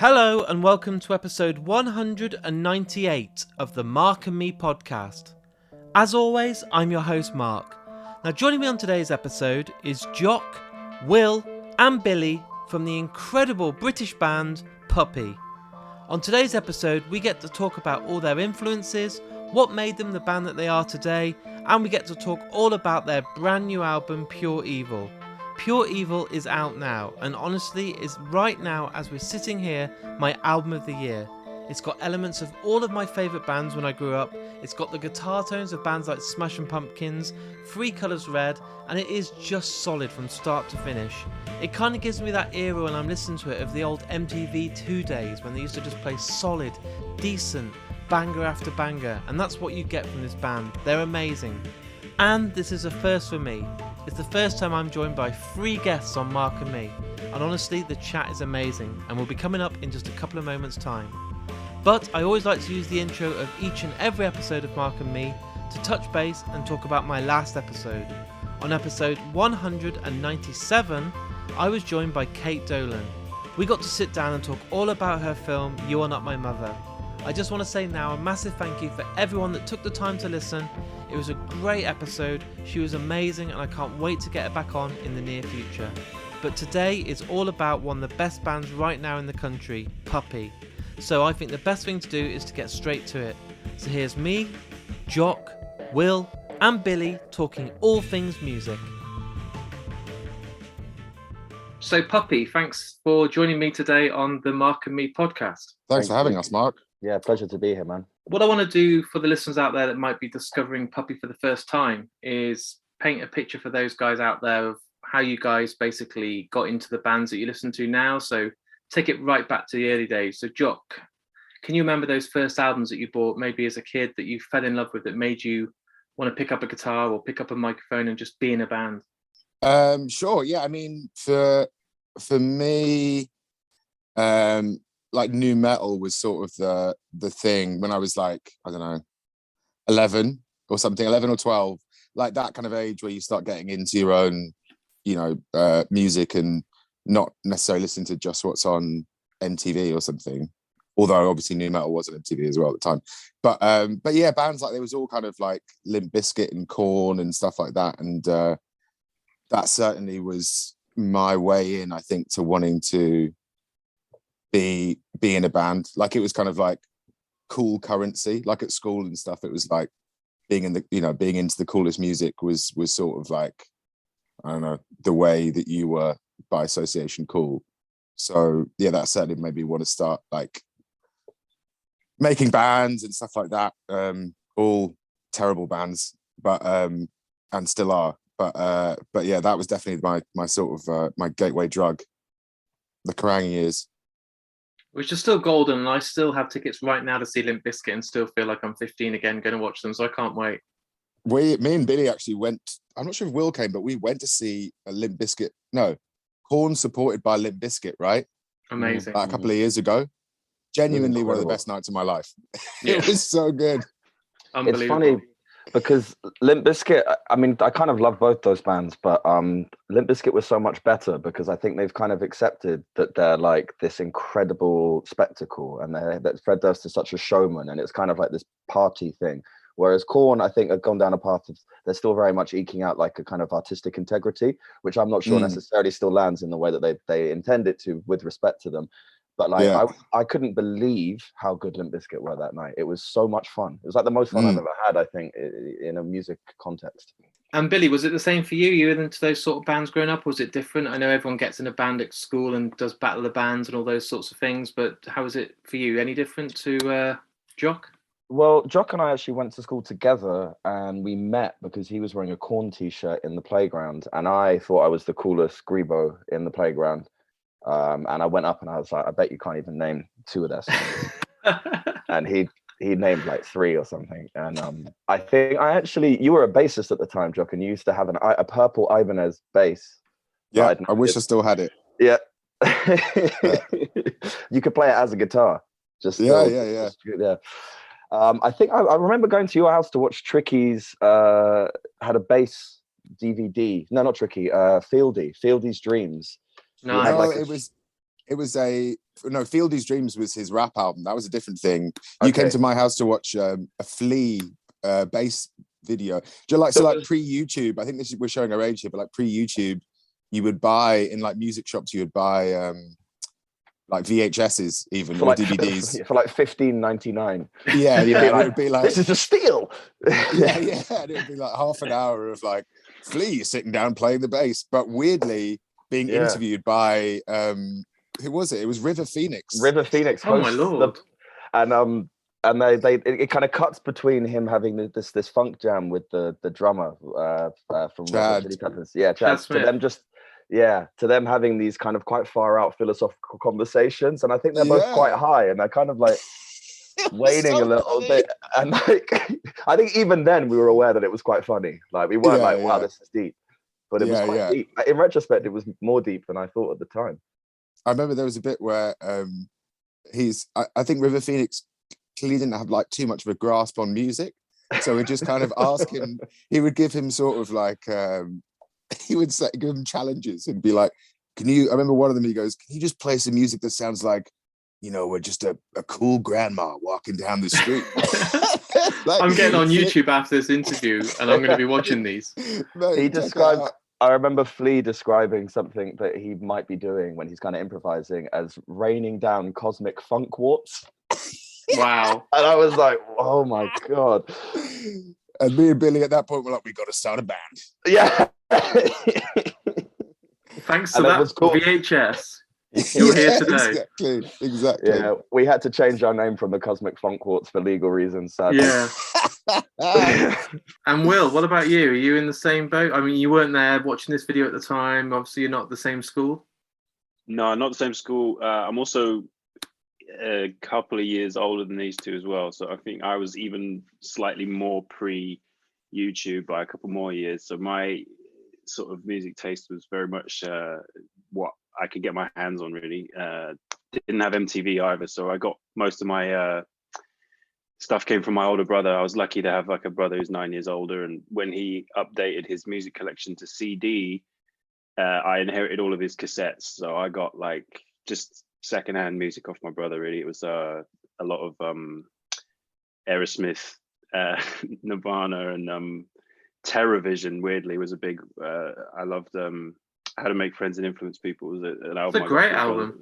Hello and welcome to episode 198 of the Mark and Me podcast. As always, I'm your host Mark. Now joining me on today's episode is Jock, Will and Billy from the incredible British band Puppy. On today's episode we get to talk about all their influences, what made them the band that they are today, and we get to talk all about their brand new album Pure Evil. Pure Evil is out now, and honestly is right now as we're sitting here my album of the year. It's got elements of all of my favourite bands when I grew up. It's got the guitar tones of bands like Smashing Pumpkins, Three Colours Red, and it is just solid from start to finish. It kind of gives me that era when I'm listening to it of the old MTV 2 days when they used to just play solid, decent, banger after banger, and that's what you get from this band. They're amazing. And this is a first for me. It's the first time I'm joined by 3 guests on Mark and Me, and honestly the chat is amazing and will be coming up in just a couple of moments time. But I always like to use the intro of each and every episode of Mark and Me to touch base and talk about my last episode. On episode 197 I was joined by Kate Dolan. We got to sit down and talk all about her film You Are Not My Mother. I just want to say now a massive thank you for everyone that took the time to listen. It was a great episode, she was amazing, and I can't wait to get her back on in the near future. But today is all about one of the best bands right now in the country, Puppy. So I think the best thing to do is to get straight to it. So here's me, Jock, Will and Billy talking all things music. So Puppy, thanks for joining me today on the Mark and Me podcast. Thanks for having us, Mark. Yeah, pleasure to be here, man. What I want to do for the listeners out there that might be discovering Puppy for the first time is paint a picture for those guys out there of how you guys basically got into the bands that you listen to now. So take it right back to the early days. So Jock, can you remember those first albums that you bought maybe as a kid that you fell in love with that made you want to pick up a guitar or pick up a microphone and just be in a band? Sure, yeah. I mean, for me, like new metal was sort of the thing when I was like, I don't know, 11 or something, 11 or 12, like that kind of age where you start getting into your own, music and not necessarily listening to just what's on MTV or something. Although obviously new metal was on MTV as well at the time. But yeah, bands like there was all kind of like Limp Bizkit and Korn and stuff like that. And that certainly was my way in, I think, to wanting to be in a band. Like it was kind of like cool currency, like at school and stuff. It was like being into the coolest music was sort of like, I don't know, the way that you were by association cool. So yeah, that certainly made me want to start like making bands and stuff like that. All terrible bands, but and still are. But yeah, that was definitely my sort of my gateway drug, the Kerrang years. Which is still golden, and I still have tickets right now to see Limp Bizkit and still feel like I'm 15 again going to watch them, so I can't wait. Me and Billy actually went, I'm not sure if Will came, but we went to see a Limp Bizkit, Korn supported by Limp Bizkit, right? Amazing. Like a couple of years ago. Genuinely one of the best nights of my life. Yeah. It was so good. Unbelievable. It's funny because Limp Bizkit, I mean, I kind of love both those bands, but Limp Bizkit was so much better because I think they've kind of accepted that they're like this incredible spectacle and that Fred Durst is such a showman and it's kind of like this party thing. Whereas Korn, I think, have gone down a path of they're still very much eking out like a kind of artistic integrity, which I'm not sure necessarily still lands in the way that they intend it to with respect to them. But like, yeah. I couldn't believe how good Limp Bizkit were that night. It was so much fun. It was like the most fun I've ever had, I think, in a music context. And Billy, was it the same for you? You were into those sort of bands growing up? Or was it different? I know everyone gets in a band at school and does battle of bands and all those sorts of things, but how was it for you? Any different to Jock? Well, Jock and I actually went to school together and we met because he was wearing a Korn t-shirt in the playground and I thought I was the coolest grebo in the playground. And I went up and I was like, I bet you can't even name 2 of their songs. And he named like 3 or something. And I think you were a bassist at the time, Jock, and you used to have a purple Ibanez bass. Yeah, I wish I still had it. Yeah. You could play it as a guitar. Yeah. I think I remember going to your house to watch Tricky's had a bass DVD. No, not Tricky. Fieldy's Dreams. No, it was It was Fieldy's Dreams was his rap album. That was a different thing. You came to my house to watch a Flea bass video. So like pre-YouTube, I think we're showing our age here, but like pre-YouTube, you would buy in like music shops, you would buy like VHSs even, or DVDs. For like $15.99. Yeah, and it would be like, this is a steal. yeah. And it would be like half an hour of like Flea sitting down playing the bass, but weirdly being interviewed by who was it? It was River Phoenix. River Phoenix. Oh my lord! And it kind of cuts between him having this funk jam with the drummer from Chad. Chad. To them having these kind of quite far out philosophical conversations, and I think they're both quite high, and they're kind of like waiting a little bit, and like I think even then we were aware that it was quite funny. Like we weren't wow, this is deep, but it was quite deep. In retrospect, it was more deep than I thought at the time. I remember there was a bit where I think River Phoenix clearly didn't have like too much of a grasp on music, so we just kind of ask him. He would give him sort of like he would give him challenges and be like, "Can you?" I remember one of them. He goes, "Can you just play some music that sounds like, we're just a cool grandma walking down the street?" Like, I'm getting on YouTube after this interview, and I'm going to be watching these. Mate, he described. I remember Flea describing something that he might be doing when he's kind of improvising as raining down cosmic funk warts. Wow. And I was like, oh my God. And me and Billy at that point were like, we got to start a band. Yeah. Thanks to that VHS. You're here today. Exactly. Yeah, we had to change our name from the Cosmic Funk Warts for legal reasons. Sadly. Yeah. And Will, what about you? Are you in the same boat? I mean, you weren't there watching this video at the time. Obviously, you're not at the same school. No, not the same school. I'm also a couple of years older than these two as well. So I think I was even slightly more pre-YouTube by a couple more years. So my sort of music taste was very much what I could get my hands on, really. Didn't have MTV either, so I got most of my stuff came from my older brother. I was lucky to have like a brother who's 9 years older, and when he updated his music collection to CD, I inherited all of his cassettes. So I got like just secondhand music off my brother, really. It was a lot of Aerosmith, Nirvana, and TerrorVision, weirdly, was a big I loved How to Make Friends and Influence People. Was an album. It's a great album.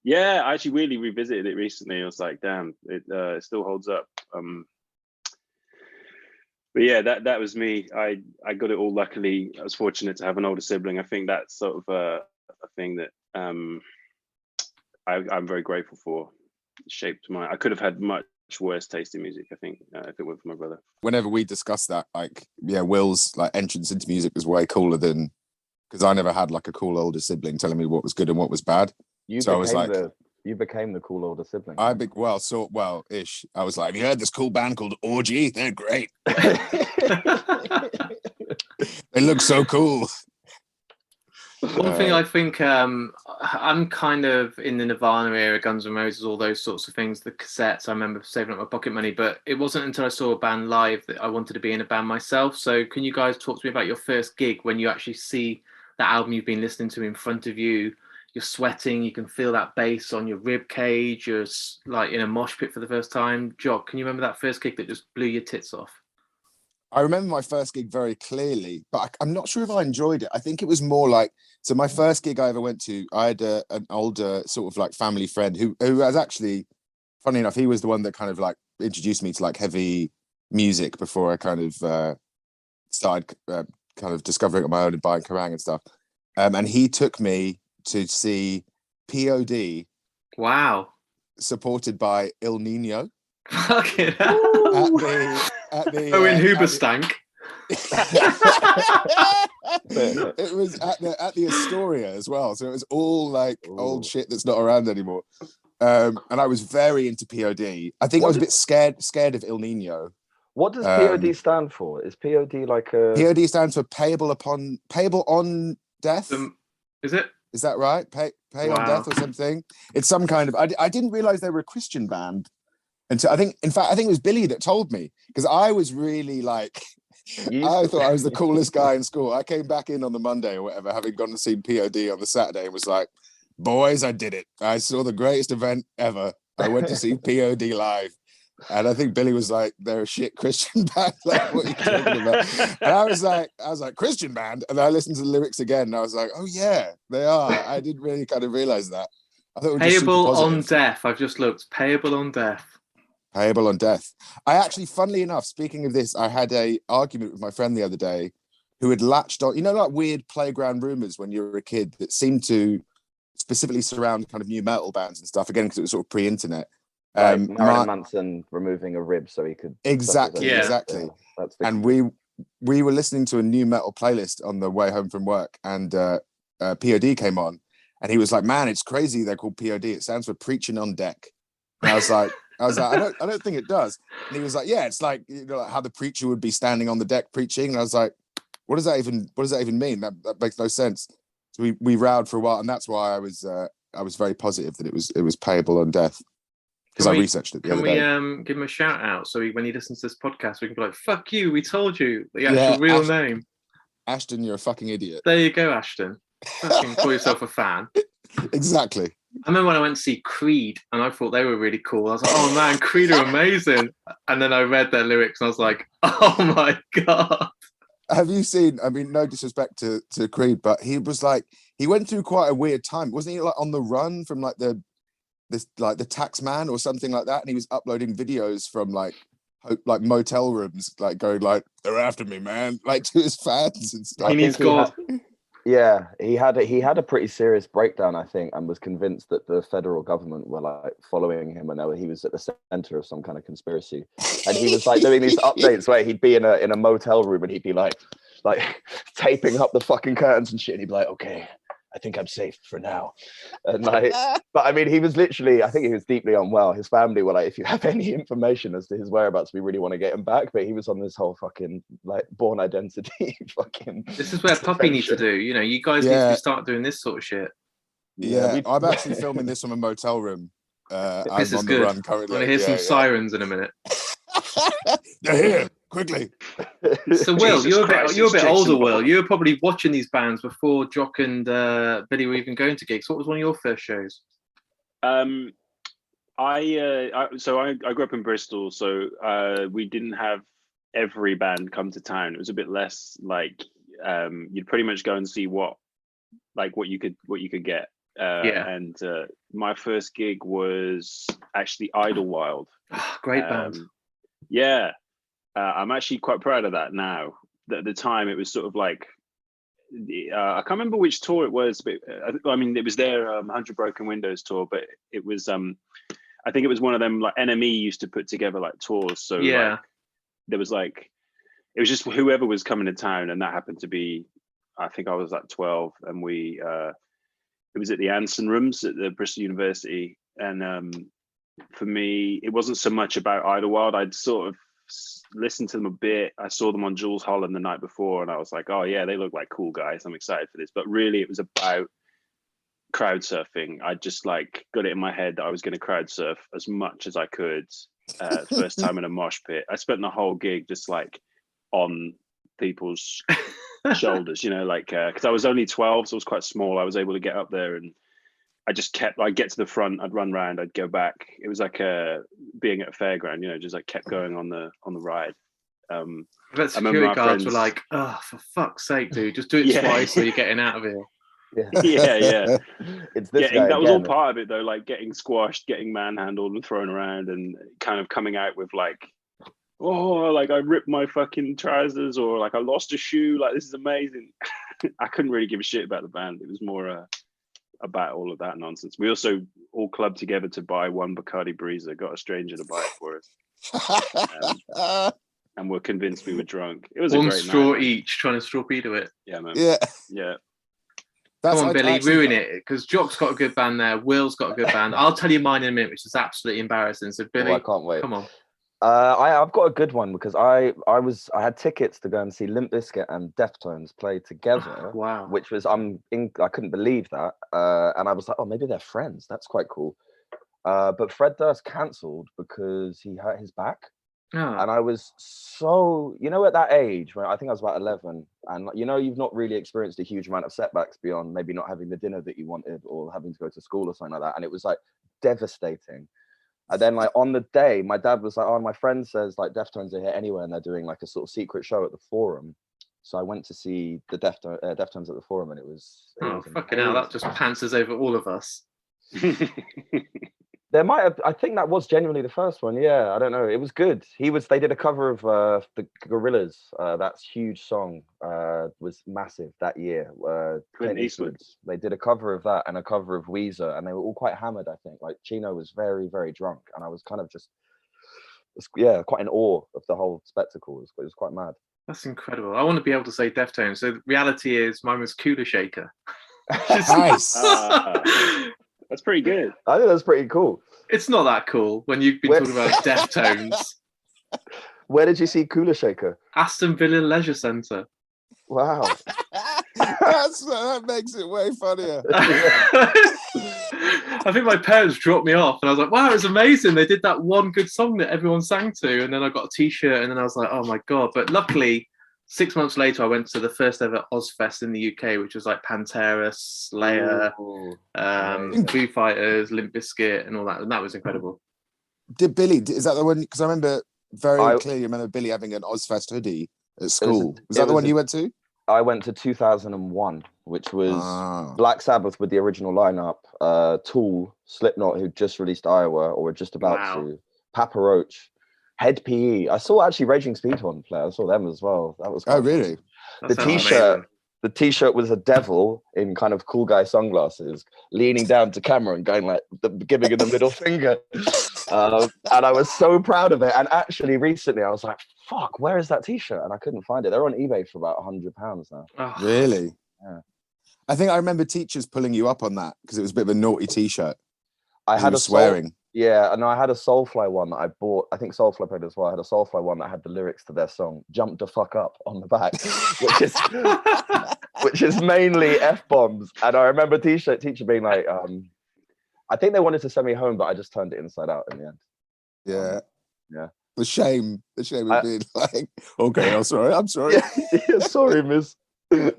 Yeah, I actually really revisited it recently. I was like, damn, it still holds up. But yeah, that was me. I got it all. Luckily, I was fortunate to have an older sibling. I think that's sort of a thing that I'm very grateful for. It shaped my. I could have had much worse taste in music, I think, if it weren't for my brother. Whenever we discuss that, like, yeah, Will's like entrance into music was way cooler than, because I never had like a cool older sibling telling me what was good and what was bad. You became the cool older sibling. Ish. I was like, have you heard this cool band called Orgy? They're great. They look so cool. One thing I think I'm kind of in the Nirvana era, Guns N' Roses, all those sorts of things, the cassettes. I remember saving up my pocket money, but it wasn't until I saw a band live that I wanted to be in a band myself. So can you guys talk to me about your first gig when you actually see that album you've been listening to in front of you? You're sweating, you can feel that bass on your rib cage, you're like in a mosh pit for the first time. Jock, can you remember that first gig that just blew your tits off? I remember my first gig very clearly, but I'm not sure if I enjoyed it. I think it was more like, so my first gig I ever went to, I had an older sort of like family friend who was actually, funny enough, he was the one that kind of like introduced me to like heavy music before I kind of started kind of discovering it on my own and buying Kerrang and stuff. And he took me to see POD. Wow. Supported by Il Nino. Fucking hell. At the in Hoobastank. It was at the Astoria as well, so it was all like old shit that's not around anymore. And I was very into POD. I think I was a bit scared of Il Nino. What does POD stand for? Is POD like a... POD stands for payable on death. Is it? Is that right? Pay on death or something? It's some kind of... I didn't realize they were a Christian band until I think it was Billy that told me, because I was really like... I thought I was the coolest guy in school. I came back in on the Monday or whatever, having gone to see POD on the Saturday, and was like, boys, I did it. I saw the greatest event ever. I went to see POD live. And I think Billy was like, they're a shit Christian band. Like, what are you talking about? And I was like, Christian band? And I listened to the lyrics again and I was like, oh yeah, they are. I didn't really kind of realize that. I thought it was just super Payable positive. on death. I've just looked. Payable on death. Payable on death. I actually, funnily enough, speaking of this, I had a argument with my friend the other day who had latched on, like weird playground rumors when you were a kid that seemed to specifically surround kind of new metal bands and stuff, again, because it was sort of pre-internet. Like Marilyn Manson removing a rib so he could exactly. That's and we were listening to a new metal playlist on the way home from work, and POD came on, and he was like, man, it's crazy they're called POD, it stands for preaching on deck. And I was like I don't think it does. And he was like, yeah, it's like, like how the preacher would be standing on the deck preaching. And I was like, what does that even mean? That makes no sense. So we rowed for a while, and that's why I was very positive that it was payable on death. Because I researched it the other day. Can we give him a shout out so when he listens to this podcast, we can be like, fuck you, we told you the actual real name. Ashton, you're a fucking idiot. There you go, Ashton. Fucking call yourself a fan. Exactly. I remember when I went to see Creed and I thought they were really cool. I was like, oh man, Creed are amazing. And then I read their lyrics and I was like, oh my God. Have you seen, I mean, no disrespect to Creed, but he went through quite a weird time. Wasn't he like on the run from like the tax man or something like that, and he was uploading videos from like motel rooms, like going like, they're after me, man, like to his fans and stuff. He needs God. He had a pretty serious breakdown, I think, and was convinced that the federal government were like following him, and he was at the center of some kind of conspiracy. And he was like doing these updates where he'd be in a motel room and he'd be like taping up the fucking curtains and shit. And he'd be like, okay, I think I'm safe for now. And like, but I mean, he was literally, I think he was deeply unwell. His family were like, if you have any information as to his whereabouts, we really want to get him back. But he was on this whole fucking like Born Identity fucking. This is where Puppy needs to do. You guys need to start doing this sort of shit. Yeah, I'm actually filming this from a motel room. This is on good. The run currently. I'm gonna hear some sirens in a minute. They're here, quickly. So Will, you're a bit older, Will. You were probably watching these bands before Jock and Billy were even going to gigs. What was one of your first shows? I grew up in Bristol, so we didn't have every band come to town. It was a bit less like you'd pretty much go and see what you could get. And my first gig was actually Idlewild. Great band. I'm actually quite proud of that now. At the time, it was sort of like I can't remember which tour it was, but I mean, it was their 100 Broken Windows tour, but it was I think it was one of them like NME used to put together like tours. So like, there was like it was just whoever was coming to town, and that happened to be, I think I was like 12, and we it was at the Anson Rooms at the Bristol University, and for me, it wasn't so much about Idlewild. I'd sort of listened to them a bit. I saw them on Jules Holland the night before, and I was like, oh yeah, they look like cool guys. I'm excited for this. But really, it was about crowd surfing. I just like got it in my head that I was going to crowd surf as much as I could. First time in a mosh pit. I spent the whole gig just like on people's shoulders, like because I was only 12, so I was quite small. I was able to get up there, and I just kept, I'd get to the front, I'd run around, I'd go back. It was like being at a fairground, just like kept going on the ride. But security guards were like, oh, for fuck's sake, dude, just do it twice so you're getting out of here. Yeah. It's this guy that was again. all part of it though, like getting squashed, getting manhandled and thrown around, and kind of coming out with like, oh, like I ripped my fucking trousers, or like I lost a shoe, like this is amazing. I couldn't really give a shit about the band. It was more about all of that nonsense. We also all clubbed together to buy one Bacardi Breezer, got a stranger to buy it for us. And we're convinced we were drunk. It was one a great straw night, each, trying to torpedo it. Yeah, man. Yeah. Come on, Billy, ruin it, because Jock's got a good band there. Will's got a good band. I'll tell you mine in a minute, which is absolutely embarrassing. So Billy, I can't wait. Come on. I've got a good one, because I had tickets to go and see Limp Bizkit and Deftones play together. Wow. Which was I couldn't believe that, and I was like, oh, maybe they're friends. That's quite cool. But Fred Durst cancelled because he hurt his back. And I was so, at that age, when I think I was about 11, and you've not really experienced a huge amount of setbacks beyond maybe not having the dinner that you wanted or having to go to school or something like that. And it was like devastating. And then like on the day, my dad was like, oh, my friend says like Deftones are here anyway, and they're doing like a sort of secret show at the Forum. So I went to see the Deftones at the Forum, and it was fucking hell, that just pantses over all of us. There might have, I think that was genuinely the first one. Yeah, I don't know. It was good. They did a cover of the Gorillaz. That huge song was massive that year. Clint Eastwood. They did a cover of that and a cover of Weezer, and they were all quite hammered, I think. Like Chino was very, very drunk, and I was kind of just, quite in awe of the whole spectacle. It was quite mad. That's incredible. I want to be able to say Deftones. So the reality is mine was Cooler Shaker. Nice. That's pretty good. I think that's pretty cool. It's not that cool when you've been talking about Deftones. Where did you see Cooler Shaker? Aston Villa Leisure Centre. Wow. That makes it way funnier. I think my parents dropped me off and I was like, wow, it was amazing. They did that one good song that everyone sang to. And then I got a t-shirt and then I was like, oh my God. But luckily, 6 months later, I went to the first ever Ozfest in the UK, which was like Pantera, Slayer, Foo Fighters, Limp Bizkit, and all that. And that was incredible. Is that the one? Because I remember very clearly Billy having an Ozfest hoodie at school. Was that the one you went to? I went to 2001, which was Black Sabbath with the original lineup, Tool, Slipknot, who just released Iowa or were just about to, Papa Roach, Head PE. I saw actually Raging Speedhorn play. I saw them as well. That was really? The t-shirt was a devil in kind of cool guy sunglasses, leaning down to camera and going like giving it the middle finger. And I was so proud of it. And actually, recently, I was like, "Fuck, where is that t-shirt?" And I couldn't find it. They're on eBay for about £100 now. Oh. Really? Yeah. I think I remember teachers pulling you up on that because it was a bit of a naughty t-shirt. I had a swearing. Yeah, and I had a Soulfly one that I bought. I think Soulfly played as well. I had a Soulfly one that had the lyrics to their song "Jump the Fuck Up" on the back, which is mainly F-bombs. And I remember teacher being like, I think they wanted to send me home, but I just turned it inside out in the end. Yeah. Yeah. The shame of being like, okay, I'm sorry. Yeah, sorry, miss. Yeah.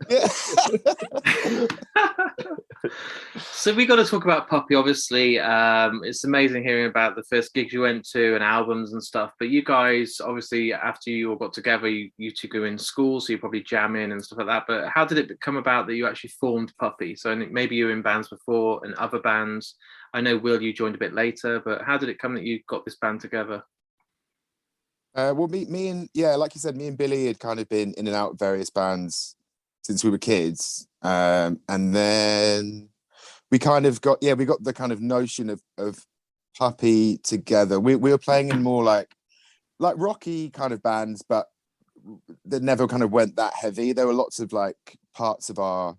So we got to talk about Puppy, obviously. It's amazing hearing about the first gigs you went to and albums and stuff, but you guys, obviously, after you all got together, you two go in school, so you probably jam in and stuff like that, but how did it come about that you actually formed Puppy? So maybe you were in bands before and other bands. I know, Will, you joined a bit later, but how did it come that you got this band together? Well, me and like you said, me and Billy had kind of been in and out of various bands since we were kids, and then we kind of got the kind of notion of Puppy together. We were playing in more like rocky kind of bands, but that never kind of went that heavy. There were lots of like parts of our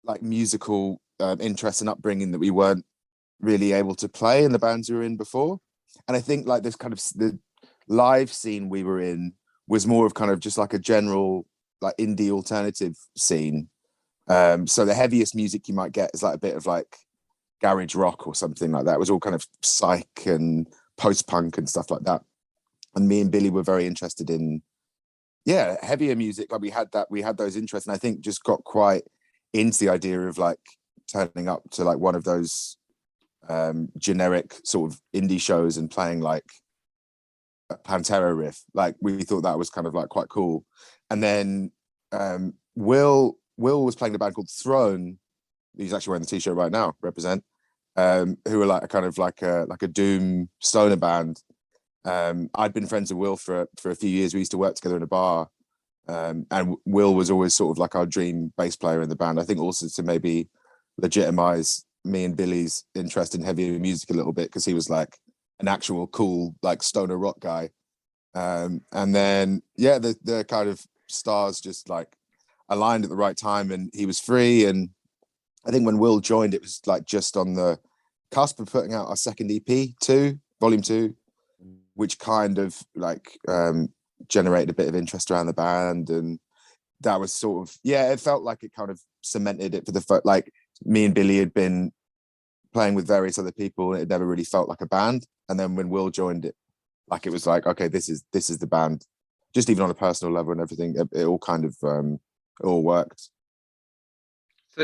like musical interest and upbringing that we weren't really able to play in the bands we were in before. And I think like this kind of the live scene we were in was more of kind of just like a general like indie alternative scene. So the heaviest music you might get is like a bit of like garage rock or something like that. It was all kind of psych and post-punk and stuff like that. And me and Billy were very interested in heavier music. Like we had those interests, and I think just got quite into the idea of like turning up to like one of those generic sort of indie shows and playing like a Pantera riff. Like we thought that was kind of like quite cool. And then Will was playing a band called Throne. He's actually wearing the t-shirt right now, represent, who were like a kind of like a doom stoner band. I'd been friends with Will for a few years. We used to work together in a bar, and Will was always sort of like our dream bass player in the band. I think also to maybe legitimize me and Billy's interest in heavier music a little bit, because he was like an actual cool like stoner rock guy. And then the kind of stars just like aligned at the right time, and he was free. And I think when Will joined, it was like just on the cusp of putting out our second EP, Volume 2, which kind of like generated a bit of interest around the band. And that was sort of, it felt like it kind of cemented it for the like me and Billy had been playing with various other people, and it never really felt like a band. And then when Will joined, it like it was like, okay, this is the band, just even on a personal level and everything. It all kind of it all worked.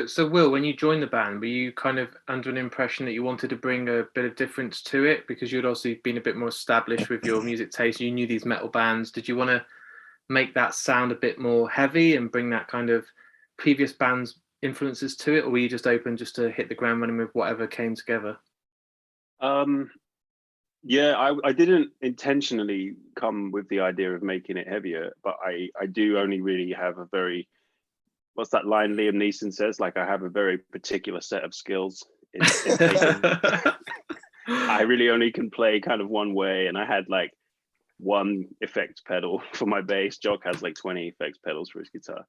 So Will, when you joined the band, were you kind of under an impression that you wanted to bring a bit of difference to it, because you'd also been a bit more established with your music taste? You knew these metal bands. Did you want to make that sound a bit more heavy and bring that kind of previous bands' influences to it, or were you just open just to hit the ground running with whatever came together? Yeah, I didn't intentionally come with the idea of making it heavier, but I do only really have a very, what's that line Liam Neeson says? Like, I have a very particular set of skills. I really only can play kind of one way, and I had like one effects pedal for my bass. Jock has like 20 effects pedals for his guitar.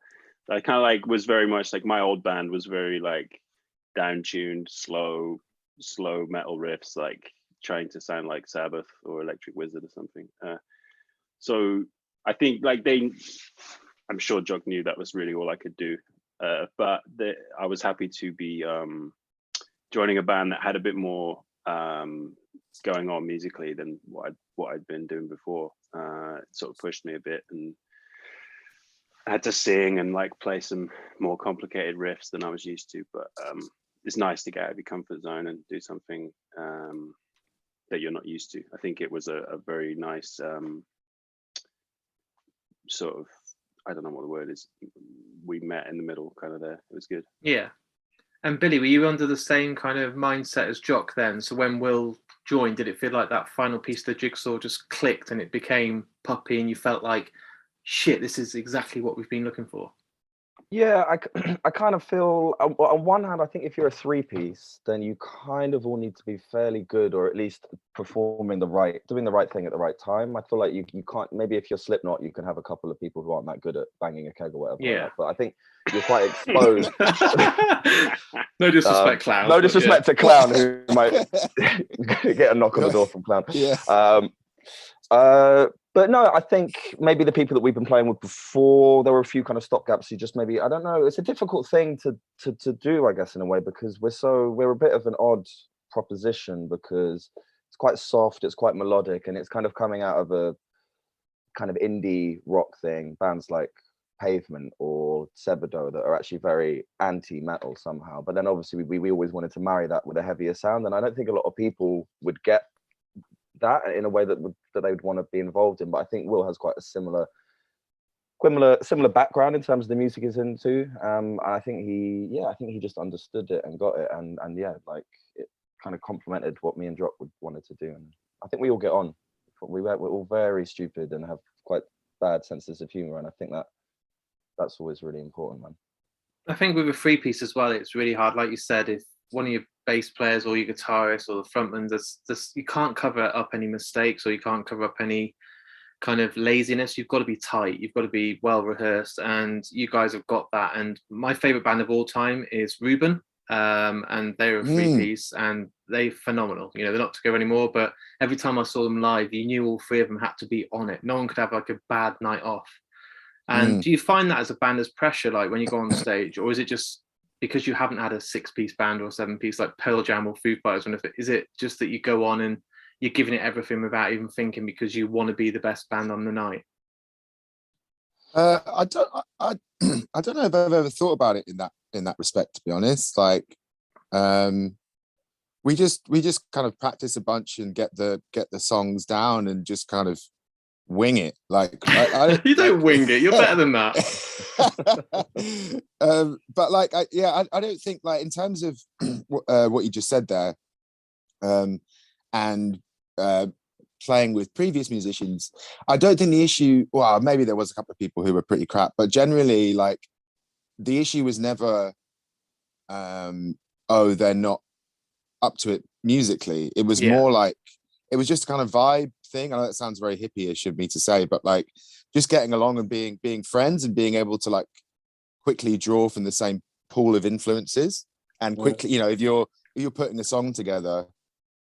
So I kind of like was very much like, my old band was very like down-tuned, slow metal riffs, like trying to sound like Sabbath or Electric Wizard or something. So I think like I'm sure Jock knew that was really all I could do. But I was happy to be joining a band that had a bit more going on musically than what I'd been doing before. It sort of pushed me a bit, and I had to sing and like play some more complicated riffs than I was used to. But it's nice to get out of your comfort zone and do something that you're not used to. I think it was a very nice sort of, I don't know what the word is, we met in the middle kind of there. It was good. Yeah. And Billy, were you under the same kind of mindset as Jock then? So when Will joined, did it feel like that final piece of the jigsaw just clicked and it became Puppy, and you felt like, shit, this is exactly what we've been looking for? Yeah, I kind of feel, on one hand, I think if you're a three-piece, then you kind of all need to be fairly good, or at least doing the right thing at the right time. I feel like you can't, maybe if you're Slipknot, you can have a couple of people who aren't that good at banging a keg or whatever. Yeah. Like that. But I think you're quite exposed. No disrespect, Clown. No disrespect to Clown, who might get a knock on the door from Clown. Yeah. But no, I think maybe the people that we've been playing with before, there were a few kind of stopgaps. You just maybe, I don't know. It's a difficult thing to do, I guess, in a way, because we're a bit of an odd proposition, because it's quite soft, it's quite melodic, and it's kind of coming out of a kind of indie rock thing. Bands like Pavement or Sebado that are actually very anti-metal somehow. But then obviously we always wanted to marry that with a heavier sound, and I don't think a lot of people would get that in a way that they would want to be involved in. But I think Will has quite a similar background in terms of the music he's into. I think he just understood it and got it, and yeah, like it kind of complemented what me and Jock wanted to do. And I think we all get on. We're all very stupid and have quite bad senses of humor, and I think that's always really important, man. I think with a three piece as well, it's really hard. Like you said, if one of your bass players or your guitarist or the frontman, you can't cover up any mistakes, or you can't cover up any kind of laziness. You've got to be tight. You've got to be well rehearsed, and you guys have got that. And my favorite band of all time is Reuben, and they're a three piece, and they're phenomenal. You know, they're not together anymore, but every time I saw them live, you knew all three of them had to be on it. No one could have like a bad night off. And do you find that as a band as pressure, like when you go on stage, or is it just because you haven't had a 6-piece band or 7-piece like Pearl Jam or Foo Fighters? Is it just that you go on and you're giving it everything without even thinking, because you want to be the best band on the night? I don't know if I've ever thought about it in that respect, to be honest. Like, we just kind of practice a bunch and get the songs down and just kind of wing it. Like, you don't wing it. You're better than that. But like, I don't think, like, in terms of what you just said there, and playing with previous musicians, I don't think the issue, well, maybe there was a couple of people who were pretty crap, but generally, like, the issue was never, they're not up to it musically. It was more like, it was just a kind of vibe thing. I know that sounds very hippie-ish of me to say, but like, just getting along and being friends and being able to like quickly draw from the same pool of influences, and quickly, you know, if you're putting a song together,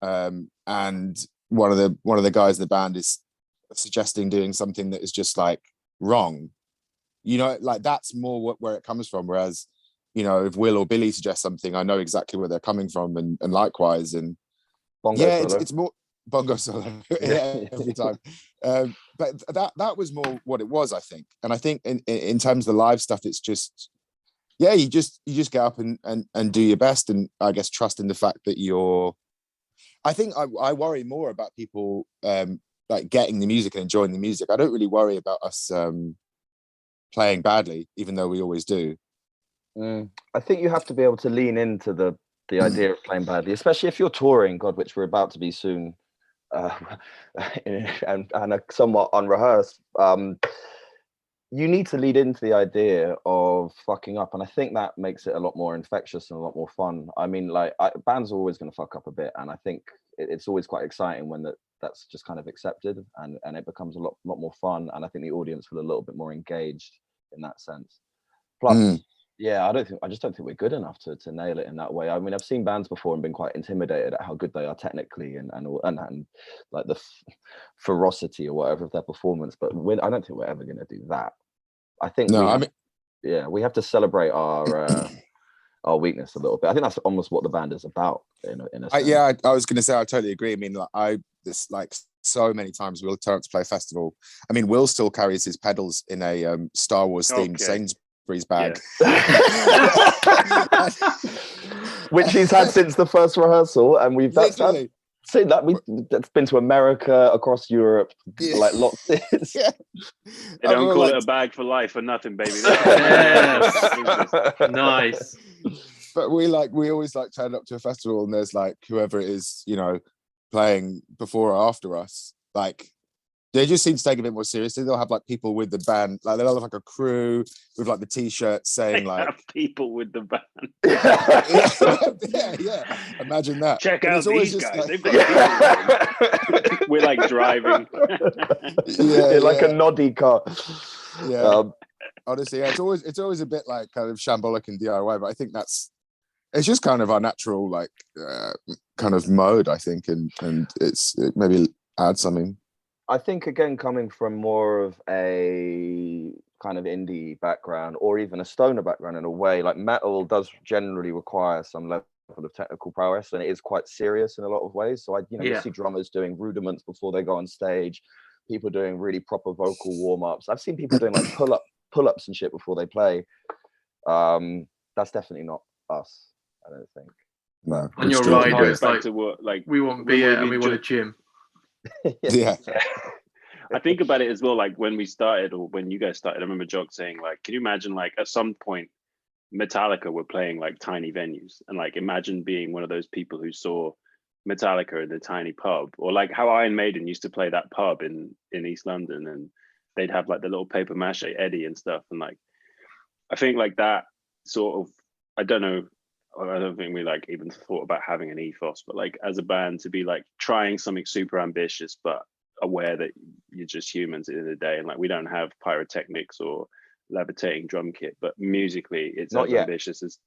and one of the guys in the band is suggesting doing something that is just like wrong, you know, like that's more where it comes from. Whereas, you know, if Will or Billy suggest something, I know exactly where they're coming from, and likewise. And Bongo yeah, solo. it's more. bongo solo every time. But that was more what it was, I think. And I think in terms of the live stuff, it's just, yeah, you just get up and do your best, and I guess trust in the fact that I think I worry more about people like getting the music and enjoying the music. I don't really worry about us playing badly, even though we always do. I think you have to be able to lean into the idea of playing badly, especially if you're touring, God, which we're about to be soon, and are somewhat unrehearsed. You need to lead into the idea of fucking up, and I think that makes it a lot more infectious and a lot more fun. I mean, like, bands are always going to fuck up a bit, and I think it's always quite exciting when that's just kind of accepted, and it becomes a lot more fun, and I think the audience feel a little bit more engaged in that sense. Plus, yeah, I just don't think we're good enough to nail it in that way. I mean, I've seen bands before and been quite intimidated at how good they are technically and like the ferocity or whatever of their performance, but I don't think we're ever going to do that. I think we have to celebrate our weakness a little bit. I think that's almost what the band is about. In a sense. I was going to say I totally agree. I mean, like so many times we'll turn up to play a festival. I mean, Will still carries his pedals in a Star Wars themed Sainsbury's bag, which he's had since the first rehearsal, and we've seen that that's been to America, across Europe, like lots. They don't call it a bag for life for nothing, baby. Nice. But we always like turn up to a festival and there's like whoever it is, you know, playing before or after us, like they just seem to take it a bit more seriously. They'll have like people with the band, like they'll have like a crew with like the t-shirts saying like people with the band. yeah. Imagine that. Check out these guys. Like, we're like driving. Like a noddy car. Yeah. Honestly, it's always a bit like kind of shambolic and DIY, but I think it's just kind of our natural like kind of mode, I think, and it maybe adds something. I think, again, coming from more of a kind of indie background or even a stoner background in a way, like metal does generally require some level of technical prowess, and it is quite serious in a lot of ways. So you see drummers doing rudiments before they go on stage, people doing really proper vocal warm-ups. I've seen people doing like pull-ups and shit before they play. That's definitely not us, I don't think. No. On your rider, it's like we want beer and we want a gym. Yeah. I think about it as well, like when we started or when you guys started, I remember Jock saying like, can you imagine like at some point Metallica were playing like tiny venues, and like imagine being one of those people who saw Metallica in the tiny pub, or like how Iron Maiden used to play that pub in East London, and they'd have like the little paper mache Eddie and stuff, and like I think like that sort of, I don't think we like even thought about having an ethos, but like as a band to be like trying something super ambitious, but aware that you're just humans at the end of the day, and like we don't have pyrotechnics or levitating drum kit, but musically it's not as ambitious as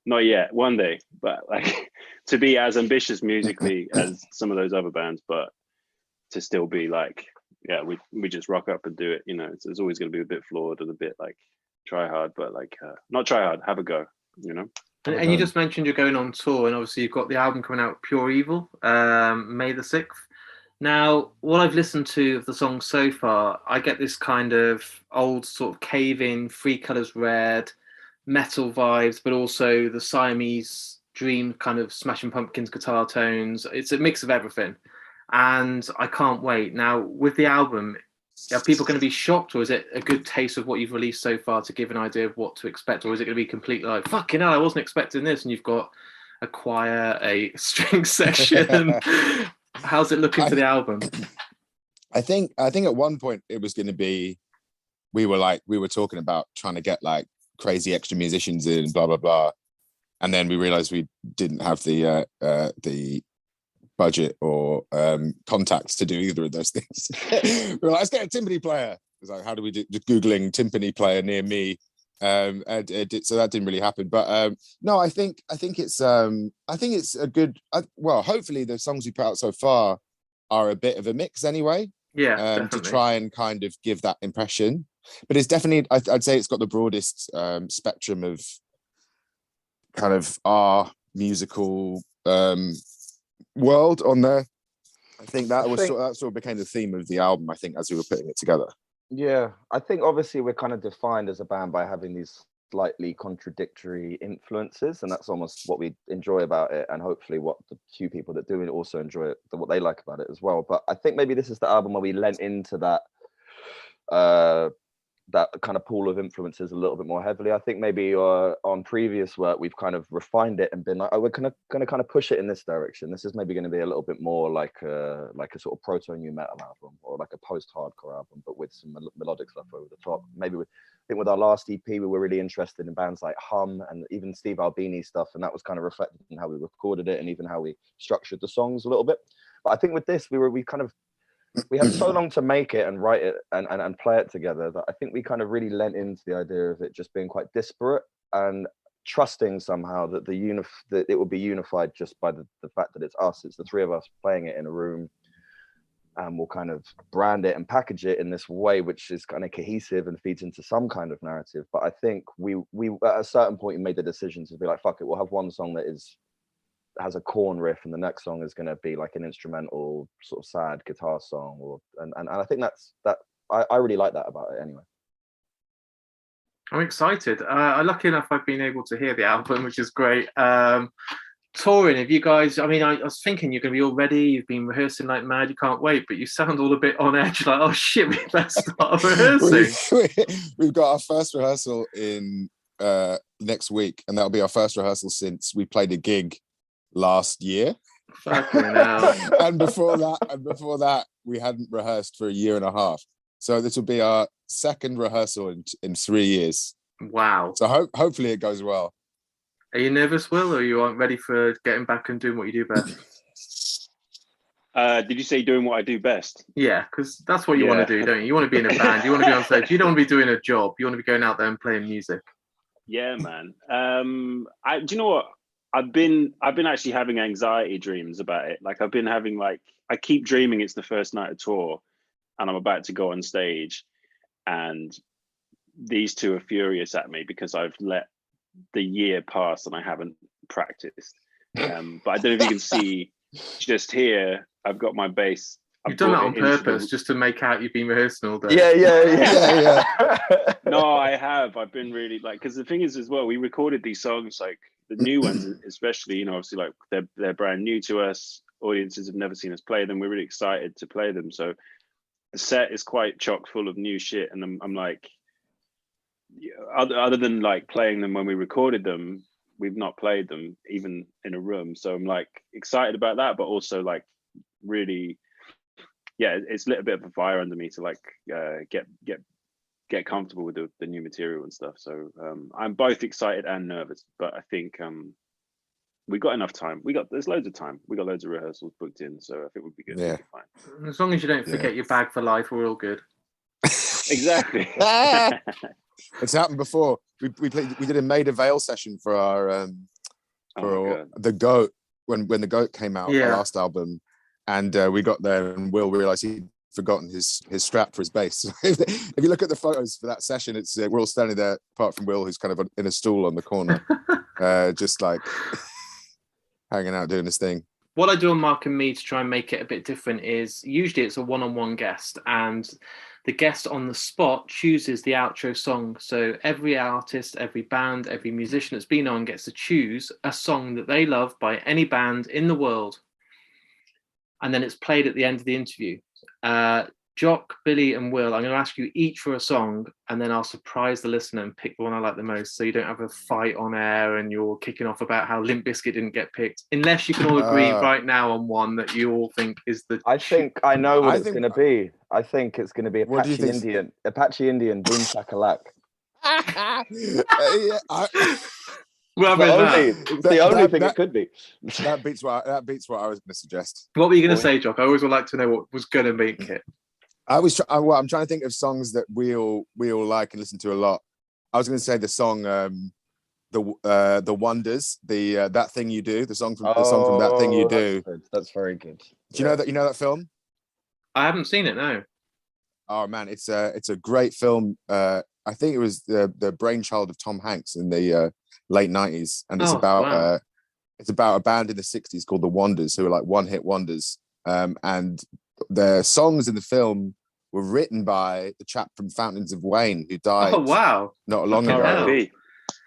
not yet, one day, but like to be as ambitious musically as some of those other bands, but to still be like, yeah, we just rock up and do it, you know. It's always going to be a bit flawed and a bit like try hard, but like not try hard, have a go, you know. And you just mentioned you're going on tour, and obviously you've got the album coming out, Pure Evil, May the 6th. Now, what I've listened to of the songs so far, I get this kind of old sort of cave-in, Three Colours Red, metal vibes, but also the Siamese Dream kind of Smashing Pumpkins guitar tones. It's a mix of everything, and I can't wait. Now, with the album, are people going to be shocked, or is it a good taste of what you've released so far to give an idea of what to expect, or is it going to be completely like, fucking hell, I wasn't expecting this, and you've got a choir, a string section? How's it looking for the album? I think at one point it was going to be, we were talking about trying to get like crazy extra musicians in, blah blah blah, and then we realized we didn't have the budget or contacts to do either of those things. We were like, let's get a timpani player. It was like, how do we do? Just googling timpani player near me, so that didn't really happen. But no, I think it's a good. Well, hopefully the songs we put out so far are a bit of a mix anyway. Yeah, to try and kind of give that impression. But it's definitely, I'd say it's got the broadest spectrum of kind of our musical world on there. I think that sort of became the theme of the album, I think, as we were putting it together. Yeah, I think obviously we're kind of defined as a band by having these slightly contradictory influences, and that's almost what we enjoy about it, and hopefully what the few people that do it also enjoy it, what they like about it as well. But I think maybe this is the album where we lent into that that kind of pool of influences a little bit more heavily. I think maybe on previous work we've kind of refined it and been like, oh, we're going to kind of push it in this direction. This is maybe going to be a little bit more like a sort of proto new metal album, or like a post-hardcore album, but with some melodic stuff over the top. Maybe I think with our last EP we were really interested in bands like Hum and even Steve Albini stuff, and that was kind of reflected in how we recorded it and even how we structured the songs a little bit. But I think with this we had so long to make it and write it and play it together that I think we kind of really lent into the idea of it just being quite disparate, and trusting somehow that that it will be unified just by the fact that it's the three of us playing it in a room, and we'll kind of brand it and package it in this way which is kind of cohesive and feeds into some kind of narrative. But I think we at a certain point made the decision to be like, fuck it, we'll have one song that has a corn riff, and the next song is going to be like an instrumental sort of sad guitar song, and I think I really like that about it anyway. I'm excited. Lucky enough I've been able to hear the album, which is great. Touring, have you guys, I mean, I was thinking you're going to be all ready, you've been rehearsing like mad, you can't wait, but you sound all a bit on edge, like, oh shit, we better start rehearsing. We've got our first rehearsal in next week, and that'll be our first rehearsal since we played a gig last year. Fucking hell. and before that we hadn't rehearsed for a year and a half, so this will be our second rehearsal in 3 years. Wow. So hopefully it goes well. Are you nervous, Will, or are you ready for getting back and doing what you do best? Did you say doing what I do best? Yeah, because that's what you want to do, don't you? You want to be in a band, you want to be on stage, you don't want to be doing a job, you want to be going out there and playing music. Yeah, man. Do you know what? I've been actually having anxiety dreams about it. Like I've been having I keep dreaming it's the first night of tour and I'm about to go on stage, and these two are furious at me because I've let the year pass and I haven't practiced. But I don't know if you can see just here, I've got my bass. You've done that on purpose just to make out you've been rehearsing all day. Yeah. No, I have. I've been really because the thing is as well, we recorded these songs, like the new ones, especially, obviously they're brand new to us. Audiences have never seen us play them. We're really excited to play them. So the set is quite chock full of new shit. And I'm like, other than playing them when we recorded them, we've not played them even in a room. So I'm excited about that, but also really, it's lit a bit of a fire under me to get comfortable with the new material and stuff. So I'm both excited and nervous, but I think we got enough time. There's loads of time. We got loads of rehearsals booked in, so I think we'll be good. Yeah. We'll be fine. As long as you don't forget your bag for life, we're all good. Exactly. It's happened before. We did a Maida Vale session for our the Goat when the Goat came out, our last album, and we got there and Will realised he'd forgotten his strap for his bass. If you look at the photos for that session, it's we're all standing there apart from Will, who's kind of in a stool on the corner, just hanging out doing his thing. What I do on Mark and Me to try and make it a bit different is usually it's a one-on-one guest, and the guest on the spot chooses the outro song. So every artist, every band, every musician that's been on gets to choose a song that they love by any band in the world. And then it's played at the end of the interview. Jock, Billy and Will, I'm going to ask you each for a song, and then I'll surprise the listener and pick the one I like the most, so you don't have a fight on air and you're kicking off about how Limp Bizkit didn't get picked, unless you can all agree right now on one that you all think is the... I think I know what it's going to be. I think it's going to be Apache Indian, Boom Shakalak. Well, the only thing it could be. That beats what I was going to suggest. What were you going to say, Jock? I always would like to know what was going to make it. I'm trying to think of songs that we all like and listen to a lot. I was going to say the song, the Wonders, the That Thing You Do, the song from That Thing You Do. That's very good. Do you know that? You know that film? I haven't seen it. No. Oh man, it's a great film. I think it was the brainchild of Tom Hanks in the late 90s, and it's about a band in the 60s called the Wonders, who are like one-hit wonders, and the songs in the film were written by the chap from Fountains of Wayne who died. Oh wow! Not long ago. R.I.P.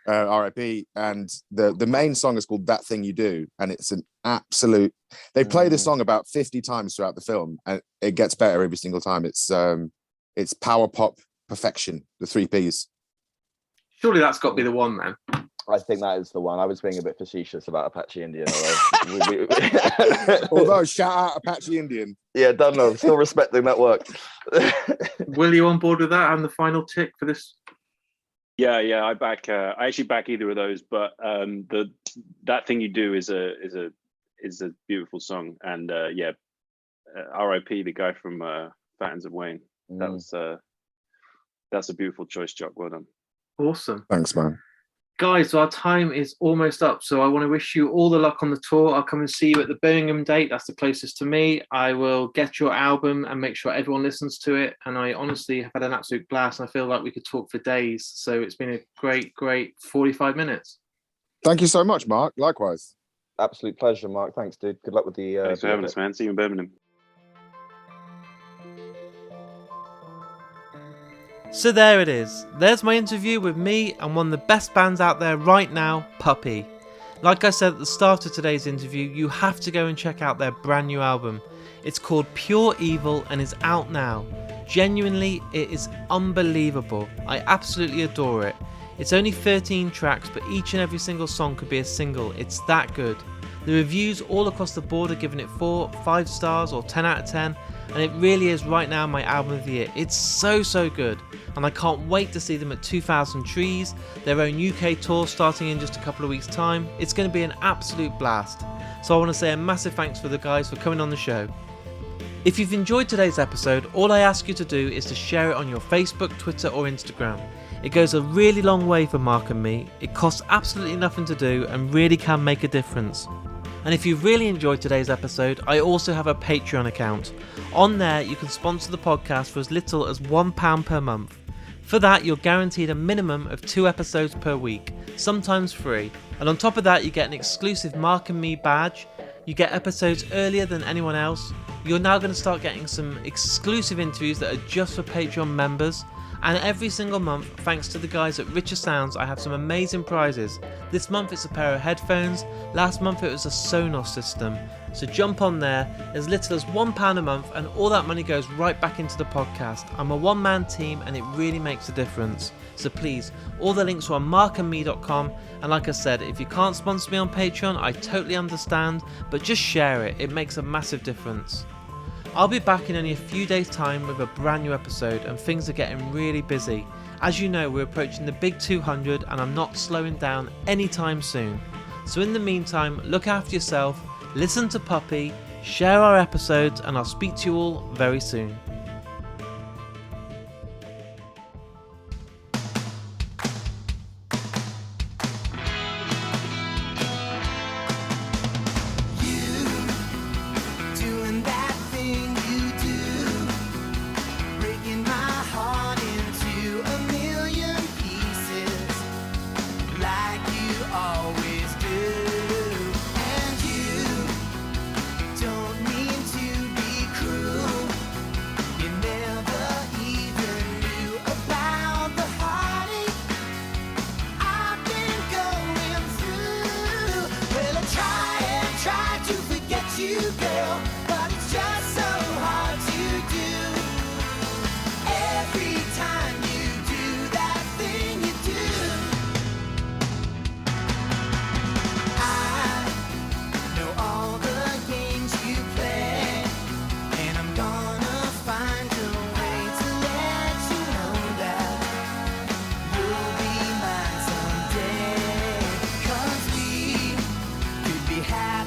R.I.P. And the main song is called That Thing You Do, and it's an absolute. They play this song about 50 times throughout the film, and it gets better every single time. It's power pop perfection. The 3 Ps. Surely that's got to be the one, man. I think that is the one. I was being a bit facetious about Apache Indian. Although, shout out Apache Indian. Yeah, don't know. Still respecting that work. Will you on board with that? And the final tick for this? Yeah, I actually back either of those, but That Thing You Do is a beautiful song, and R.I.P. the guy from Fountains of Wayne. That's a beautiful choice, Jock. Well done. Awesome. Thanks, man. Guys, our time is almost up, so I want to wish you all the luck on the tour. I'll come and see you at the Birmingham date. That's the closest to me. I will get your album and make sure everyone listens to it. And I honestly have had an absolute blast. And I feel like we could talk for days. So it's been a great 45 minutes. Thank you so much, Mark. Likewise. Absolute pleasure, Mark. Thanks, dude. Good luck with the. Thanks for having us, man. See you in Birmingham. So there it is. There's my interview with me and one of the best bands out there right now, Puppy. Like I said at the start of today's interview, you have to go and check out their brand new album. It's called Pure Evil and is out now. Genuinely, it is unbelievable. I absolutely adore it. It's only 13 tracks, but each and every single song could be a single. It's that good. The reviews all across the board are giving it 4, 5 stars or 10 out of 10. And it really is right now my album of the year. It's so good, and I can't wait to see them at 2000 Trees, their own UK tour starting in just a couple of weeks' time. It's going to be an absolute blast. So I want to say a massive thanks for the guys for coming on the show. If you've enjoyed today's episode, all I ask you to do is to share it on your Facebook, Twitter or Instagram. It goes a really long way for Mark and me. It costs absolutely nothing to do and really can make a difference. And if you've really enjoyed today's episode, I also have a Patreon account. On there, you can sponsor the podcast for as little as £1 per month. For that, you're guaranteed a minimum of 2 episodes per week, sometimes free. And on top of that, you get an exclusive Mark and Me badge. You get episodes earlier than anyone else. You're now going to start getting some exclusive interviews that are just for Patreon members. And every single month, thanks to the guys at Richer Sounds, I have some amazing prizes. This month it's a pair of headphones, last month it was a Sonos system. So jump on there, as little as £1 a month, and all that money goes right back into the podcast. I'm a one-man team and it really makes a difference. So please, all the links are on markandme.com, and like I said, if you can't sponsor me on Patreon, I totally understand, but just share it, it makes a massive difference. I'll be back in only a few days' time with a brand new episode, and things are getting really busy. As you know, we're approaching the big 200 and I'm not slowing down anytime soon. So in the meantime, look after yourself, listen to Puppy, share our episodes, and I'll speak to you all very soon. Be happy.